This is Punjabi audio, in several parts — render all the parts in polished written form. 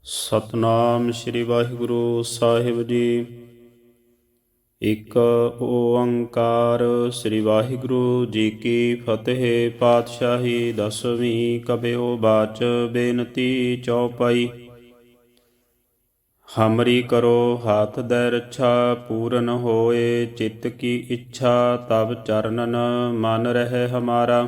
ਸਤਨਾਮ ਸ੍ਰੀ ਵਾਹਿਗੁਰੂ ਸਾਹਿਬ ਜੀ। ਇੱਕ ਓੰਕਾਰ। ਸ੍ਰੀ ਵਾਹਿਗੁਰੂ ਜੀ ਕੀ ਫਤਿਹ। ਪਾਤਸ਼ਾਹੀ ਦਸਵੀਂ। ਕਬਿਓ ਬਾਚ ਬੇਨਤੀ ਚੌਪਈ। ਹਮਰੀ ਕਰੋ ਹਾਥ ਦੈ ਰੱਛਾ, ਪੂਰਨ ਹੋਏ ਚਿੱਤ ਕੀ ਇੱਛਾ। ਤਬ ਚਰਨਨ ਮਨ ਰਹਿ ਹਮਾਰਾ,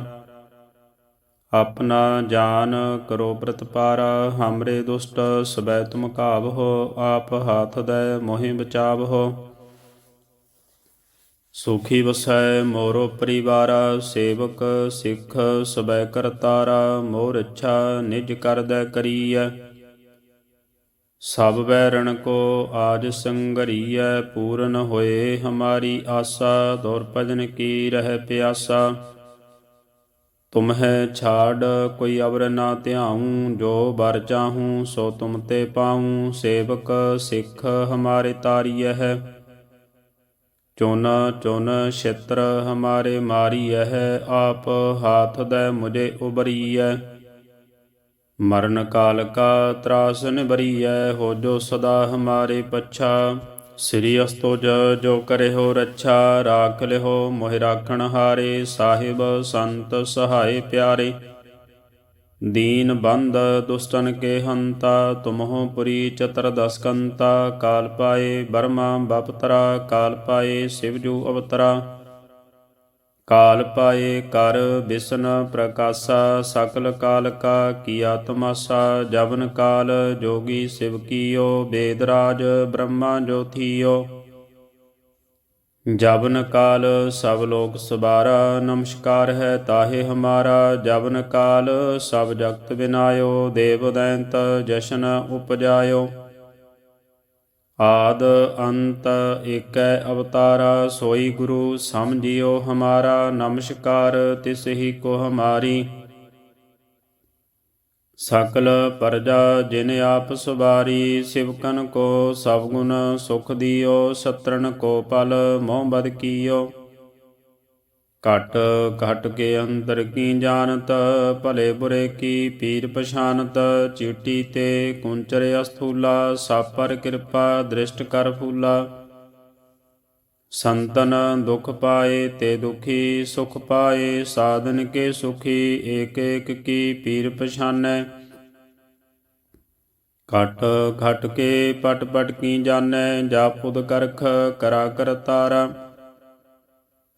ਆਪਣਾ ਜਾਨ ਕਰੋ ਪ੍ਰਤਪਾਰਾ। ਹਮਰੇ ਦੁਸ਼ਟ ਸਬੈ ਤੁਮ ਘਾਵਹੋ, ਆਪ ਹਾਥ ਦੈ ਮੋਹਿ ਬਚਾਵਹੋ। ਸੁਖੀ ਵਸੈ ਮੋਰੋ ਪਰਿਵਾਰਾ, ਸੇਵਕ ਸਿੱਖ ਸਬੈ ਕਰਤਾਰਾ। ਮੋਰ ਇੱਛਾ ਨਿਜ ਕਰਦੈ ਕਰੀਐ, ਸਭ ਬੈਰਣ ਕੋ ਆਜ ਸੰਗਰੀਐ। ਪੂਰਨ ਹੋਏ ਹਮਾਰੀ ਆਸਾ, ਦੌਰ ਭਜਨ ਕੀ ਰਹਿ ਪਿਆਸਾ। ਤੁਮਹਿ ਛਾੜ ਕੋਈ ਅਵਰ ਨਾ ਧਿਆਊਂ, ਜੋ ਬਰ ਚਾਹੂੰ ਸੋ ਤੁਮ ਤੇ ਪਾਊਂ। ਸੇਵਕ ਸਿੱਖ ਹਮਾਰੇ ਤਾਰੀਐ ਹੈ, ਚੁਨ ਚੁਨ ਛਿਤਰ ਹਮਾਰੇ ਮਾਰੀਐ ਹੈ। ਆਪ ਹਾਥ ਦੈ ਮੁਝੇ ਉਬਰੀਐ, ਮਰਨ ਕਾਲ ਕਾ ਤਰਾਸ ਨਿਬਰੀਐ। ਹੋ ਜੋ ਸਦਾ ਹਮਾਰੇ ਪੱਛਾ, ਸ੍ਰੀ ਅਸਤੁਜ ਜੋ ਕਰਿਓ ਰੱਛਾ। ਰਾਖ ਲਿਓ ਮੋਹਿ ਰਾਖਣ ਹਾਰੇ, ਸਾਹਿਬ ਸੰਤ ਸਹਾਏ ਪਿਆਰੇ। ਦੀਨ ਬੰਧ ਦੁਸ਼ਟਨ ਕੇ ਹੰਤਾ, ਤੁਮਹੁ ਪੁਰੀ ਚਤੁਰਦਸ ਕੰਤਾ। ਕਾਲ ਪਾਏ ਬਰਮਾ ਬਪਤਰਾ, ਕਾਲ ਪਾਏ ਸਿਵਜੂ ਅਵਤਰਾ। ਕਾਲ ਪਾਏ ਕਰ ਬਿਸ਼ਨ ਪ੍ਰਕਾਸ਼ਾ, ਸਕਲ ਕਾਲ ਕਾ ਕੀਆ ਤਮਾਸਾ। ਜਬਨ ਕਾਲ ਜੋਗੀ ਸਿਵ ਕੀਓ, ਬੇਦ ਰਾਜ ਬ੍ਰਹਮਾ ਜੋ ਥੀਓ। ਜਬਨ ਕਾਲ ਸਭ ਲੋਕ ਸਵਾਰਾ, ਨਮਸਕਾਰ ਹੈ ਤਾਹੇ ਹਮਾਰਾ। ਜਬਨ ਕਾਲ ਸਭ ਜਗਤ ਬਿਨਾਇਓ, ਦੇਵ ਦੈਂਤ ਜਸ਼ਨ ਉਪਜਾਇਓ। ਆਦ ਅੰਤ ਏਕੈ ਅਵਤਾਰਾ, ਸੋਈ ਗੁਰੂ ਸਮਝਿਓ ਹਮਾਰਾ। ਨਮਸਕਾਰ ਤਿਸ ਹੀ ਕੋ ਹਮਾਰੀ, ਸਕਲ ਪਰਜਾ ਜਿਨ ਆਪ ਸਵਾਰੀ। ਸਿਵਕਨ ਕੋ ਸਭ ਗੁਣ ਸੁਖ ਦਿਓ, ਸਤਰਨ ਕੋ ਪਲ ਮੋਹ ਬਦ ਕੀਓ। ਘਟ ਘਟ ਕੇ ਅੰਦਰ ਕੀ ਜਾਨਤ, ਭਲੇ ਬੁਰੇ ਕੀ ਪੀਰ ਪਛਾਨਤ। ਚੀਟੀ ਤੇ ਕੁੰਚਰ ਅਸਥੂਲਾ, ਸਭ ਪਰ ਕਿਰਪਾ ਦ੍ਰਿਸ਼ਟ ਕਰ ਫੂਲਾ। ਸੰਤਨ ਦੁਖ ਪਾਏ ਤੇ ਦੁਖੀ ਸੁਖ ਪਾਏ, ਸਾਧਨ ਕੇ ਸੁਖੀ ਏਕ ਏਕ ਕੀ ਪੀਰ ਪਛਾਨੈ। ਘਟ ਘਟ ਕੇ ਪਟ ਪਟ ਕੀ ਜਾਣੈ, ਜਾਪੁਦ ਕਰਖ ਕਰਾ ਕਰਤਾਰਾ।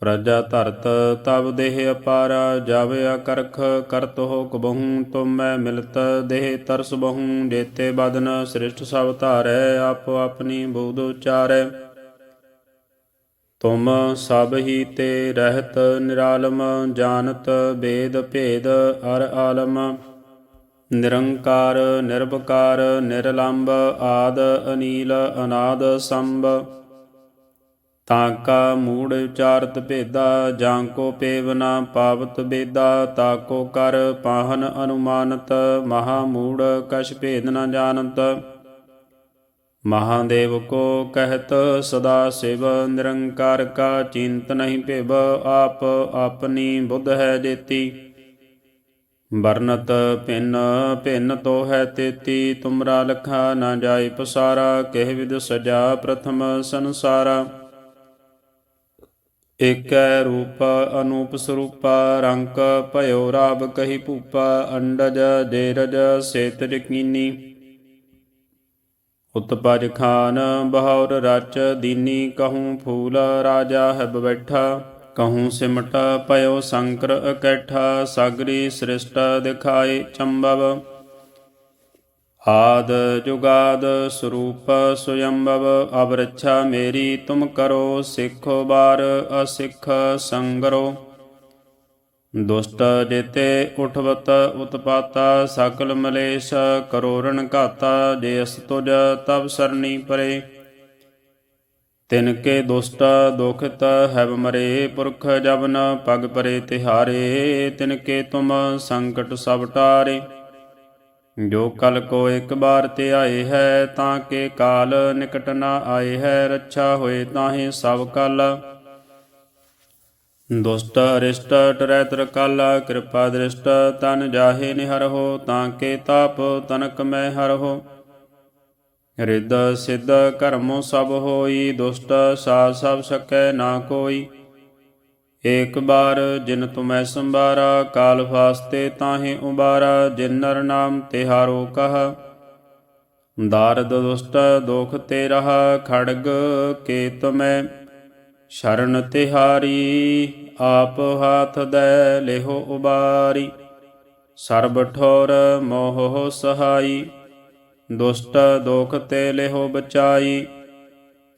ਪ੍ਰਜਾ ਧਰਤ ਤਬ ਦੇਹ ਅਪਾਰਾ, ਜਬ ਅਕਰਖ ਕਰਤ ਹੋ ਕਬਹੂੰ। ਤੁਮੈ ਮਿਲਤ ਦੇਹ ਤਰਸ ਬਹੂੰ, ਜੇਤੇ ਬਦਨ ਸ੍ਰਿਸ਼ਟ ਸਭ ਧਾਰੈ। ਆਪੋ ਆਪਣੀ ਬੁਧ ਉਚਾਰੈ, ਤੁਮ ਸਭ ਹੀ ਤੇ ਰਹਿਤ ਨਿਰਾਲਮ। ਜਾਨਤ ਬੇਦ ਭੇਦ ਅਰ ਆਲਮ, ਨਿਰੰਕਾਰ ਨਿਰਭਕਾਰ ਨਿਰਲੰਭ। ਆਦ ਅਨੀਲ ਅਨਾਦ ਸੰਭ, ਤਾਂ ਕਾ ਮੂੜ ਉਚਾਰਤ ਭੇਦਾ। ਜਾਂ ਕੋ ਪੇਵ ਨਾ ਪਾਵਤ ਬੇਦਾ, ਤਾ ਕੋ ਕਰ ਪਾਹਨ ਅਨੁਮਾਨਤ। ਮਹਾ ਮੂੜ ਕਛ ਭੇਦ ਨ ਜਾਣਤ, ਮਹਾਦੇਵ ਕੋ ਕਹਿਤ ਸਦਾ ਸਿਵ। ਨਿਰੰਕਾਰ ਕਾ ਚਿੰਤ ਨਹੀਂ ਭਿਵ, ਆਪ ਆਪਣੀ ਬੁੱਧ ਹੈ ਜੇਤੀ। ਵਰਨਤ ਭਿੰਨ ਭਿੰਨ ਤੋ ਹੈ ਤੇਤੀ, ਤੁਮਰਾ ਲਖਾ ਨਾ ਜਾਏ ਪਸਾਰਾ। ਕਿਹ ਵਿਦ ਸਜਾ ਪ੍ਰਥਮ ਸੰਸਾਰਾ, ਏਕੈ ਰੂਪ ਅਨੂਪ ਸਰੂਪਾ। ਰੰਕ ਭਇਓ ਰਾਵ ਕਹੀ ਭੂਪਾ, ਅੰਡਜ ਜੇਰਜ ਸੇਤ ਯਕੀਨੀ। ਉਤਪਜ ਖਾਨ ਬਹੌਰ ਰਚ ਦੀਨੀ, ਕਹੂੰ ਫੂਲ ਰਾਜਾ ਹੈ ਬੈਠਾ। ਕਹੂੰ ਸਿਮਟ ਭਇਓ ਸ਼ੰਕਰ ਇਕੱਠਾ, ਸਾਗਰੀ ਸ੍ਰਿਸ਼ਟ ਦਿਖਾਏ ਚੰਬਵ। ਆਦ ਜੁਗਾਦ ਸਰੂਪ ਸੁਯੰਭਵ, ਅਬ ਰੱਛਾ ਮੇਰੀ ਤੁਮ ਕਰੋ। ਸਿੱਖੋ ਬਾਰ ਅਸਿੱਖ ਸੰਗਰੋ, ਦੁਸ਼ਟ ਜੇਤੇ ਉਠਵਤ ਉਤਪਾਤਾ। ਸਕਲ ਮਲੇਸ਼ ਕਰੋ ਰਣ ਘਾਤਾ, ਜੇ ਅਸ ਤੁਜ ਤਬ ਸਰਣੀ ਪਰੇ। ਤਿਨ ਕੇ ਦੁਸ਼ਟ ਦੁਖਿਤ ਹੈਵ ਮਰੇ, ਪੁਰਖ ਜਬ ਨ ਪਗ ਪਰੇ ਤਿਹਾਰੇ। ਤਿਨ ਕੇ ਤੁਮ ਸੰਕਟ ਸਭ ਟਾਰੇ, ਜੋ ਕਲ ਕੋ ਇੱਕ ਬਾਰ ਤੇ ਆਏ ਹੈ। ਤਾਂ ਕੇ ਕਾਲ ਨਿਕਟ ਨ ਆਏ ਹੈ, ਰੱਛਾ ਹੋਏ ਤਾਹੇ ਸਭ ਕਲ। ਦੁਸ਼ਟ ਅਰਿਸ਼ਟ ਟਰੈ ਤਰਕਾਲਾ, ਕਿਰਪਾ ਦ੍ਰਿਸ਼ਟ ਤਨ ਜਾਹੇ ਨਿਹਰਹੁ। ਤਾਂ ਕੇ ਤਾਪ ਤਨਕ ਮੈਂ ਹਰਹੁ, ਰਿੱਧ ਸਿੱਧ ਕਰਮੋ ਸਭ ਹੋਈ, ਦੁਸ਼ਟ ਸਾਧ ਸਭ ਸਕੈ ਨਾ ਕੋਈ। ਏਕ ਬਾਰ ਜਿਨ ਤੁਮੈ ਸੰਭਾਰਾ, ਕਾਲ ਫਾਸਤੇ ਤਾਹੇ ਉਬਾਰਾ। ਜਿਨ ਨਰ ਨਾਮ ਤਿਹਾਰੋ ਕਹਾ, ਦਾਰਦ ਦੁਸ਼ਟ ਦੋਖ ਤੇ ਰਹਾ। ਖੜਗ ਕੇ ਤੁਮੈ ਸ਼ਰਨ ਤਿਹਾਰੀ, ਆਪ ਹਾਥ ਦੈ ਲਿਹੋ ਉਬਾਰੀ। ਸਰਬ ਠੋਰ ਮੋਹ ਸਹਾਈ, ਦੁਸ਼ਟ ਦੋਖ ਤੇ ਲਿਹੋ ਬਚਾਈ।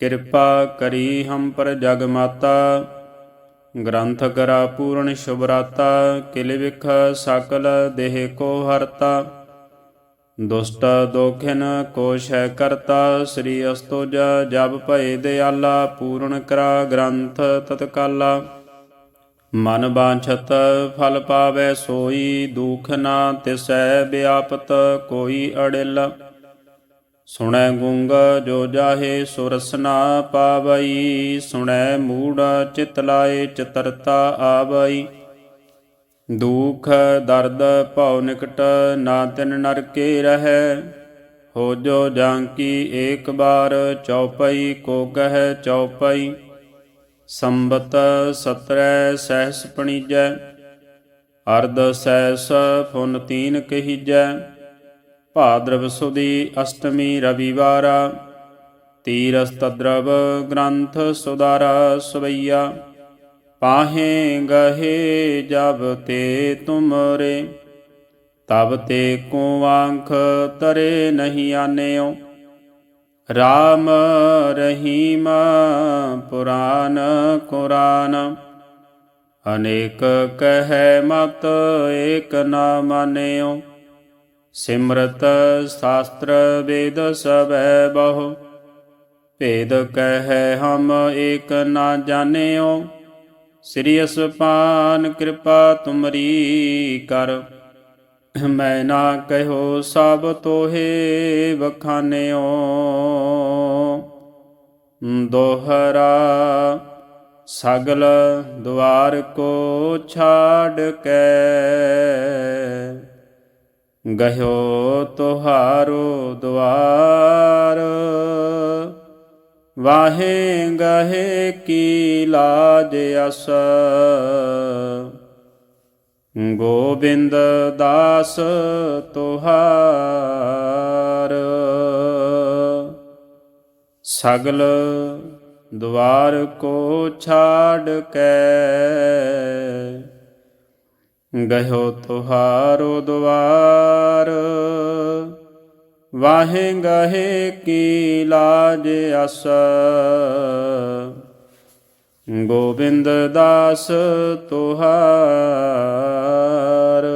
ਕਿਰਪਾ ਕਰੀ ਹਮ ਪਰ ਜਗ ਮਾਤਾ, ਗ੍ਰੰਥ ਕਰਾ ਪੂਰਨ ਸ਼ੁਭਰਾਤਾ। ਕਿਲ ਵਿਖ ਸਕਲ ਦੇਹ ਕੋ ਹਰਤਾ, ਦੁਸ਼ਟ ਦੋਖਿਨ ਕੋ ਸ਼ੈ ਕਰਤਾ। ਸ੍ਰੀ ਅਸਤੁਜ ਜਬ ਭਏ ਦਿਆਲਾ, ਪੂਰਨ ਕਰਾ ਗ੍ਰੰਥ ਤਤਕਾਲਾ। ਮਨ ਬਾਂਛਤ ਫਲ ਪਾਵੈ ਸੋਈ, ਦੁਖ ਨਾ ਤਿਸੈ ਵਿਆਪਤ ਕੋਈ ਅੜਿਲ। ਸੁਣੈ ਗੂੰਗ ਜੋ ਜਾਹੇ ਸੋ ਰਸਨਾ ਪਾਵਈ, ਸੁਣੈ ਮੂੜ ਚਿਤ ਲਾਏ ਚਤਰਤਾ ਆਵਈ। ਦੁਖ ਦਰਦ ਭਉ ਨਿਕਟ ਨਾ ਤਿਨ ਨਰਕੇ ਰਹੈ, ਹੋ ਜੋ ਜਾਂਕੀ ਏਕ ਬਾਰ ਚਉਪਈ ਕੋ ਕਹੈ ਚਉਪਈ। ਸੰਬਤ 17 ਸਹਿਸ ਪਣੀਜੈ, ਅਰਧ ਸਹਿਸ ਫੁਨ ਤੀਨ ਕਹੀਜੈ। ਭਾਦਰਵ ਸੁਦੀ ਅਸ਼ਟਮੀ ਰਵਿਵਾਰਾ, ਤੀਰਸ ਤਦਰਵ ਗ੍ਰੰਥ ਸੁਦਾਰਾ ਸਵਈਆ। ਪਾਹੇ ਗਹੇ ਜਬ ਤੇ ਤੁਮਰੇ, ਤਬ ਤੇ ਕੋ ਆਂਖ ਤਰੇ ਨਹੀਂ ਆਨਿਓ। ਰਾਮ ਰਹੀਮ ਪੁਰਾਨ ਕੁਰਾਨ, ਅਨੇਕ ਕਹਿ ਮਤ ਏਕ ਨਾ ਮਾਨਿਓ। ਸਿਮਰਤ ਸ਼ਾਸਤਰ ਵੇਦ ਸਭੈ ਬਹੁ, ਭੇਦ ਕਹਿ ਹਮ ਏਕ ਨਾ ਜਾਣਿਓ। ਸ੍ਰੀ ਅਸਪਾਨ ਕਿਰਪਾ ਤੁਮਰੀ ਕਰ, ਮੈਂ ਨਾ ਕਹਿਓ ਸਭ ਤੋਹੇ ਵਖਾਨਿਓ। ਦੋਹਰਾ ਸਗਲ ਦੁਆਰ ਕੋ ਛਾੜ ਕੇ, ਗਹਿਓ ਤੁਹਾਰੋ ਦੁਆਰ। ਵਾਹੇ ਗਹੇ ਕੀ ਲਾਜ ਅਸ, ਗੋਬਿੰਦ ਦਾਸ ਤੁਹਾਰ। ਸਗਲ ਦੁਆਰ ਕੋ ਛਾੜ ਕੇ, ਗਹਿਓ ਤੁਹਾਰੋ ਦੁਆਰ। ਵਾਹੇ ਗਹੇ ਕੀ ਲਾਜ ਅਸ, ਗੋਬਿੰਦ ਦਾਸ ਤੁਹਾਰ।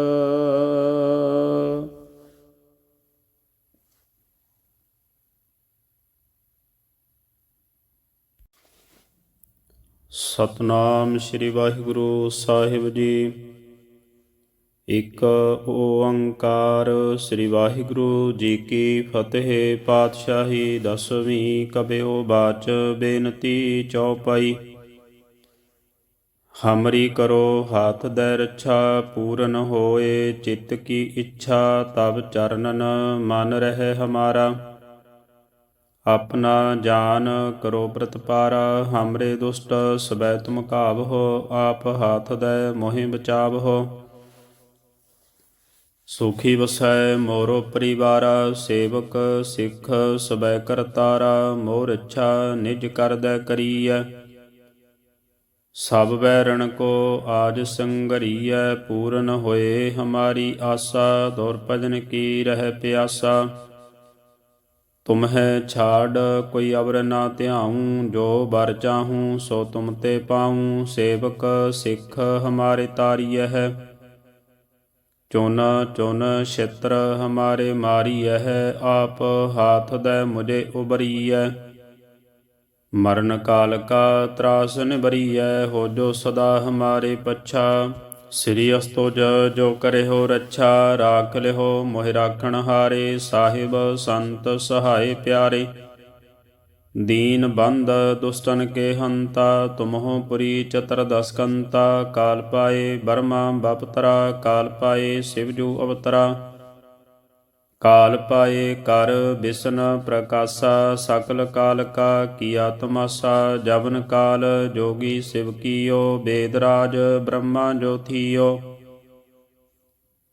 ਸਤਨਾਮ ਸ੍ਰੀ ਵਾਹਿਗੁਰੂ ਸਾਹਿਬ ਜੀ। ਇਕ ਓੰਕਾਰ ਸ੍ਰੀ ਵਾਹਿਗੁਰੂ ਜੀ ਕੀ ਫਤਿਹ। ਪਾਤਸ਼ਾਹੀ ਦਸਵੀਂ ਕਬਿਓ ਬਾਚ ਬੇਨਤੀ ਚੌਪਈ। ਹਮਰੀ ਕਰੋ ਹਾਥ ਦੈ ਰੱਛਾ, ਪੂਰਨ ਹੋਏ ਚਿੱਤ ਕੀ ਇੱਛਾ। ਤਬ ਚਰਨਨ ਮਨ ਰਹਿ ਹਮਾਰਾ, ਆਪਣਾ ਜਾਨ ਕਰੋ ਪ੍ਰਤਪਾਰਾ। ਹਮਰੇ ਦੁਸ਼ਟ ਸਬੈ ਤੁਮ ਘਾਵਹੋ, ਆਪ ਹਾਥ ਦੈ ਮੋਹਿ ਬਚਾਵਹੋ। ਸੁਖੀ ਵਸੈ ਮੋਰੋ ਪਰਿਵਾਰਾ, ਸੇਵਕ ਸਿੱਖ ਸਬੈ ਕਰਤਾਰਾ। ਮੋਹ ਰੱਛਾ ਨਿਜ ਕਰਦੈ ਕਰੀਐ, ਸਭ ਬੈਰਣ ਕੋ ਆਜ ਸੰਗਰੀਐ। ਪੂਰਨ ਹੋਏ ਹਮਾਰੀ ਆਸਾ, ਦੁਰ ਭਜਨ ਕੀ ਰਹਿ ਪਿਆਸਾ। ਤੁਮਹਿ ਛਾੜ ਕੋਈ ਅਵਰ ਨਾ ਧਿਆਊਂ, ਜੋ ਬਰ ਚਾਹੂੰ ਸੋ ਤੁਮ ਤੇ ਪਾਊਂ। ਸੇਵਕ ਸਿੱਖ ਹਮਾਰੇ ਤਾਰੀਐ, ਚੁਨ ਚੁਨ ਛਿਤਰ ਹਮਾਰੇ ਮਾਰੀਐ। ਆਪ ਹਾਥ ਦੈ ਮੁਝੇ ਉਬਰੀਐ, ਮਰਨ ਕਾਲ ਕਾ ਤਰਾਸ ਨਿਬਰੀਐ। ਹੋ ਜੋ ਸਦਾ ਹਮਾਰੇ ਪੱਛਾ, ਸ੍ਰੀ ਅਸਤੁਜ ਜੋ ਕਰਿਓ ਰੱਛਾ। ਰਾਖ ਲਿਓ ਮੋਹਿ ਰਾਖਣ ਹਾਰੇ, ਸਾਹਿਬ ਸੰਤ ਸਹਾਏ ਪਿਆਰੇ। ਦੀਨ ਬੰਦ ਦੁਸ਼ਟਨ ਕੇ ਹੰਤਾ, ਤੁਮਹੁ ਪੁਰੀ ਚਤੁਰਦਸ ਕੰਤਾ। ਕਾਲ ਪਾਏ ਬਰਮਾ ਬਪਤਰਾ, ਕਾਲ ਪਾਏ ਸਿਵ ਜੂ ਅਵਤਰਾ। ਕਾਲ ਪਾਏ ਕਰ ਬਿਸਨ ਪ੍ਰਕਾਸ਼ਾ, ਸਕਲ ਕਾਲ ਕਾ ਕੀਆ ਤਮਾਸਾ। ਜਵਨ ਕਾਲ ਜੋਗੀ ਸਿਵ ਕੀਓ, ਵੇਦ ਰਾਜ ਬ੍ਰਹਮਾ ਜੋ ਥੀਓ।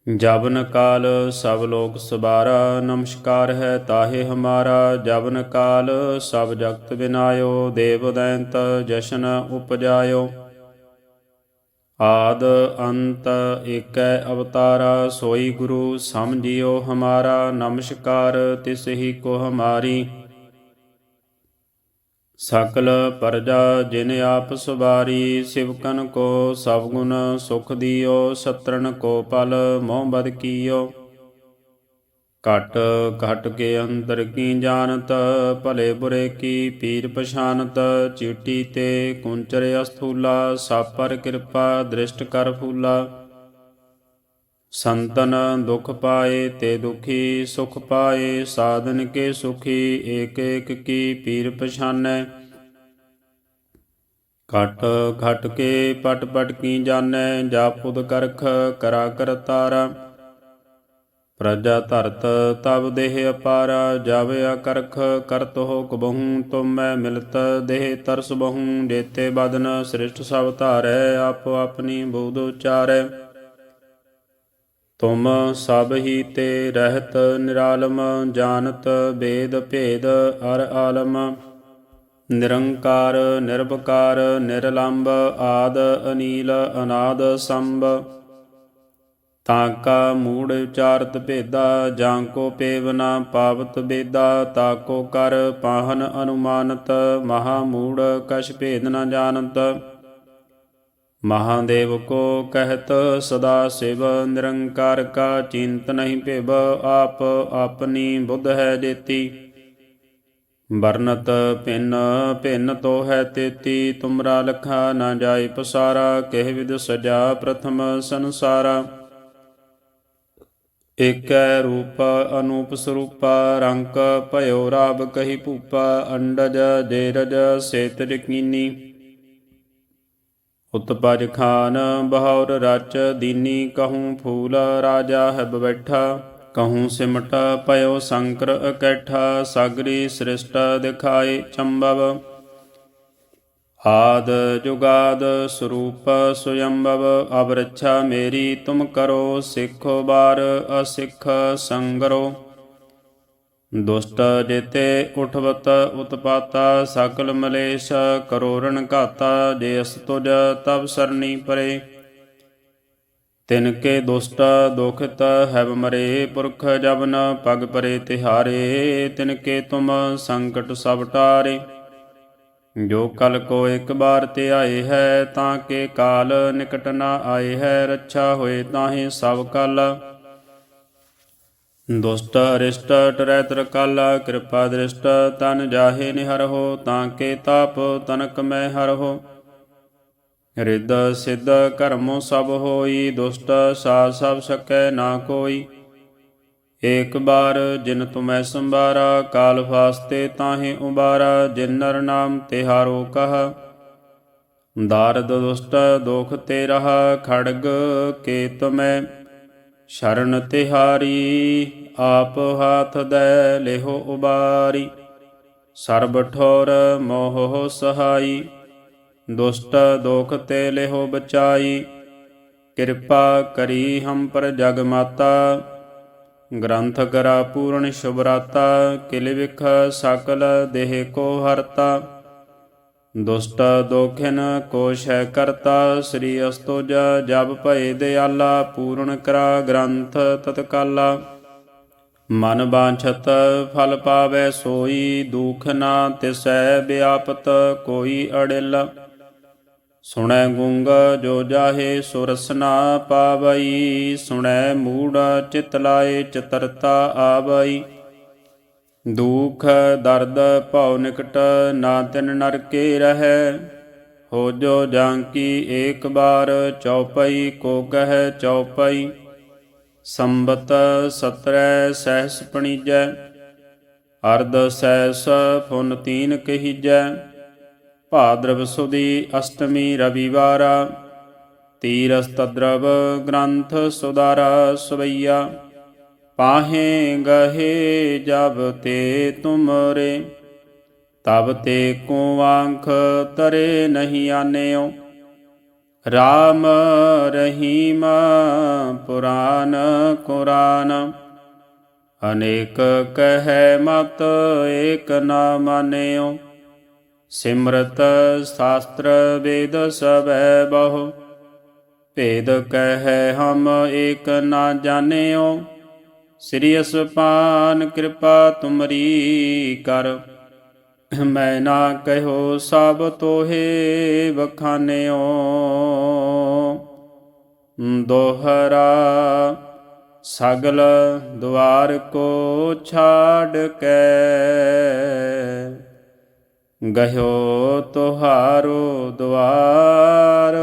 ਜਵਨ ਕਾਲ ਸਭ ਲੋਕ ਸਵਾਰਾ, ਨਮਸਕਾਰ ਹੈ ਤਾਹੇ ਹਮਾਰਾ। ਜਵਨ ਕਾਲ ਸਭ ਜਗਤ ਬਿਨਾਇਓ, ਦੇਵ ਦੈਂਤ ਜਸ਼ਨ ਉਪਜਾਇਓ। ਆਦ ਅੰਤ ਏਕੈ ਅਵਤਾਰਾ, ਸੋਈ ਗੁਰੂ ਸਮਝਿਓ ਹਮਾਰਾ। ਨਮਸਕਾਰ ਤਿਸ ਹੀ ਕੋ ਹਮਾਰੀ, ਸਕਲ ਪਰਜਾ ਜਿਨ ਆਪ ਸਵਾਰੀ। ਸਿਵਕਨ ਕੋ ਸਭ ਗੁਣ ਸੁਖ ਦਿਓ, ਸਤਰਨ ਕੋ ਪਲ ਮੋਹ ਬਦ ਕੀਓ। ਘਟ ਘਟ ਕੇ ਅੰਦਰ ਕੀ ਜਾਣਤ, ਭਲੇ ਬੁਰੇ ਕੀ ਪੀਰ ਪਛਾਨਤ। ਚੀਟੀ ਤੇ ਕੁੰਚਰ ਅਸਥੂਲਾ, ਸਭ ਪਰ ਕਿਰਪਾ ਦ੍ਰਿਸ਼ਟ ਕਰ ਫੂਲਾ। ਸੰਤਨ ਦੁਖ ਪਾਏ ਤੇ ਦੁਖੀ, ਸੁਖ ਪਾਏ ਸਾਧਨ ਕੇ ਸੁਖੀ। ਏਕ ਏਕ ਕੀ ਪੀਰ ਪਛਾਨੈ, ਘਟ ਘਟ ਕੇ ਪਟ ਪਟ ਕੀ ਜਾਣੈ। ਜਪ ਉਦ ਕਰਖ ਕਰਾ ਕਰਤਾਰਾ, ਪ੍ਰਜਾ ਧਰਤ ਤਬ ਦੇਹ ਅਪਾਰਾ। ਜਬ ਅਕਰਖ ਕਰਤ ਹੋ ਕਬਹੂ, ਤੁਮੈ ਮਿਲਤ ਦੇਹ ਤਰਸ ਬਹੂ। ਜੇਤੇ ਬਦਨ ਸ੍ਰਿਸ਼ਟ ਸਭ ਧਾਰੈ, ਆਪੋ ਆਪਣੀ ਬੂਧ ਉਚਾਰੈ। ਤੁਮ ਸਭ ਹੀ ਤੇ ਰਹਿਤ ਨਿਰਾਲਮ, ਜਾਨਤ ਵੇਦ ਭੇਦ ਅਰ ਆਲਮ। ਨਿਰੰਕਾਰ ਨਿਰਭਕਾਰ ਨਿਰਲੰਭ, ਆਦ ਅਨੀਲ ਅਨਾਦ ਸੰਭ। ਤਾਂ ਕਾ ਮੂੜ ਉਚਾਰਤ ਭੇਦਾ, ਜਾਂ ਕੋ ਪੇਵ ਨਾ ਪਾਵਤ ਬੇਦਾ। ਤਾ ਕੋ ਕਰ ਪਾਹਨ ਅਨੁਮਾਨਤ, ਮਹਾ ਮੂੜ ਕਛ ਭੇਦ ਨ ਜਾਣਤ। ਮਹਾਦੇਵ ਕੋ ਕਹਿਤ ਸਦਾ ਸਿਵ, ਨਿਰੰਕਾਰ ਕਾ ਚਿੰਤ ਨਹੀਂ ਭਿਵ। ਆਪ ਆਪਣੀ ਬੁੱਧ ਹੈ ਜੇਤੀ, ਵਰਨਤ ਭਿੰਨ ਭਿੰਨ ਤੋ ਹੈ ਤੇਤੀ। ਤੁਮਰਾ ਲਖਾ ਨਾ ਜਾਏ ਪਸਾਰਾ, ਕਹਿ ਵਿਦ ਸਜਾ ਪ੍ਰਥਮ ਸੰਸਾਰਾ। ਏਕੈ ਰੂਪ ਅਨੂਪ ਸਰੂਪਾ, ਰੰਕ ਭਇਓ ਰਾਵ ਕਹੀ ਭੂਪਾ। ਅੰਡਜ ਜੇਰਜ ਸੇਤਰ ਕੀਨੀ, ਉਤਪਜ ਖਾਨ ਬਹੌਰ ਰਚ ਦੀਨੀ। ਕਹੂੰ ਫੂਲ ਰਾਜਾ ਹੈ ਬੈਠਾ, ਕਹੂੰ ਸਿਮਟ ਭਇਓ ਸ਼ੰਕਰ ਇਕੱਠਾ। ਸਾਗਰੀ ਸ੍ਰਿਸ਼ਟ ਦਿਖਾਏ ਚੰਬਵ, ਆਦ ਜੁਗਾਦ ਸਰੂਪ ਸੁਯੰਭਵ। ਅਬ ਰੱਛਾ ਮੇਰੀ ਤੁਮ ਕਰੋ, ਸਿੱਖੋ ਬਾਰ ਅਸਿੱਖ ਸੰਗਰੋ। ਦੁਸ਼ਟ ਜੇਤੇ ਉਠਵਤ ਉਤਪਾਤਾ, ਸਕਲ ਮਲੇਸ਼ ਕਰੋਰਨ ਘਾਤਾ। ਜੇ ਅਸ ਤੁਜ ਤਬ ਸਰਣੀ ਪਰੇ, ਤਿਨ ਕੇ ਦੁਸ਼ਟ ਦੁਖਿਤ ਹੈਵ ਮਰੇ। ਪੁਰਖ ਜਬ ਨ ਪਗ ਪਰੇ ਤਿਹਾਰੇ, ਤਿਨ ਕੇ ਤੁਮ ਸੰਕਟ ਸਭ ਟਾਰੇ। ਜੋ ਕਲ ਕੋ ਇੱਕ ਬਾਰ ਤੇ ਆਏ ਹੈ, ਤਾਂ ਕੇ ਕਾਲ ਨਿਕਟ ਨਾ ਆਏ ਹੈ। ਰੱਛਾ ਹੋਏ ਤਾਹੇ ਸਭ ਕਲ, ਦੁਸ਼ਟ ਅਰਿਸ਼ਟ ਟਰੈ ਤਰਕਾਲਾ। ਕਿਰਪਾ ਦ੍ਰਿਸ਼ਟ ਤਨ ਜਾਹੇ ਨਿਹਰਹੁ, ਤਾਂ ਕੇ ਤਾਪ ਤਨਕ ਮੈਂ ਹਰਹੁ। ਰਿੱਧ ਸਿੱਧ ਕਰਮੁ ਸਭ ਹੋਈ, ਦੁਸ਼ਟ ਸਾਧ ਸਭ ਸਕੈ ਨਾ ਕੋਈ। ਏਕ ਬਾਰ ਜਿਨ ਤੁਮੈ ਸੰਭਾਰਾ, ਕਾਲ ਫਾਸਤੇ ਤਾਹੇ ਉਬਾਰਾ। ਜਿਨ ਨਰ ਨਾਮ ਤਿਹਾਰੋ ਕਹਾ, ਦਾਰਦ ਦੁਸ਼ਟ ਦੋਖ ਤੇ ਰਹਾ। ਖੜਗ ਕੇ ਤੁਮੈ ਸ਼ਰਨ ਤਿਹਾਰੀ, ਆਪ ਹਾਥ ਦੈ ਲਿਹੋ ਉਬਾਰੀ। ਸਰਬ ਠੌਰ ਮੋਹ ਸਹਾਈ, ਦੁਸ਼ਟ ਦੋਖ ਤੇ ਲਿਹੋ ਬਚਾਈ। ਕਿਰਪਾ ਕਰੀ ਹਮ ਪਰ ਜਗ ਮਾਤਾ, ਗ੍ਰੰਥ ਕਰਾ ਪੂਰਨ ਸ਼ੁਭਰਾਤਾ। ਕਿਲ ਵਿਖ ਸਕਲ ਦੇਹ ਕੋ ਹਰਤਾ, ਦੁਸ਼ਟ ਦੋਖਿਨ ਕੋ ਸ਼ੈ ਕਰਤਾ। ਸ੍ਰੀ ਅਸਤੁਜ ਜਬ ਭਏ ਦਿਆਲਾ, ਪੂਰਨ ਕਰਾ ਗ੍ਰੰਥ ਤਤਕਾਲਾ। ਮਨ ਬਾਂਛਤ ਫਲ ਪਾਵੈ ਸੋਈ, ਦੂਖ ਨਾ ਤਿਸੈ ਵਿਆਪਤ ਕੋਈ ਅੜਿਲ। ਸੁਣੈ ਗੂੰਗ ਜੋ ਜਾਹੇ ਸੋ ਰਸਨਾ ਪਾਵਈ, ਸੁਣੈ ਮੂੜ ਚਿਤ ਲਾਏ ਚਤਰਤਾ ਆਵਈ। ਦੁਖ ਦਰਦ ਭਉ ਨਿਕਟ ਨਾ ਤਿਨ ਨਰ ਕੇ ਰਹੈ, ਹੋ ਜੋ ਜਾਂ ਕੀ ਏਕ ਬਾਰ ਚਉਪਈ ਕੋ ਕਹਿ ਚਉਪਈ। ਸੰਬਤ ਸਤਰੈ ਸਹਿਸ ਪਣੀਜੈ, ਅਰਧ ਸੈਸ ਫੁਨ ਤੀਨ ਕਹੀਜੈ। ਭਾਦਰਵ ਸੁਦੀ ਅਸ਼ਟਮੀ ਰਵੀਵਾਰਾ, ਤੀਰਸ ਤਦਰਵ ਗ੍ਰੰਥ ਸੁਦਾਰਾ ਸਵਈਆ। पाहे गहे जब ते तुमरे, तब ते को आंख तरे नहीं आन्यो। राम रहीम पुराण कुरान, अनेक कहे मत एक न मान्यो। सिमरत शास्त्र वेद सबै बहु, भेद कहे हम एक न जान्यो। श्री असपान कृपा तुमरी कर, मैं ना कहो सब तोहे बखान्यो। दोहरा सगल द्वार को छाड़ के, गयो तुहारो द्वार।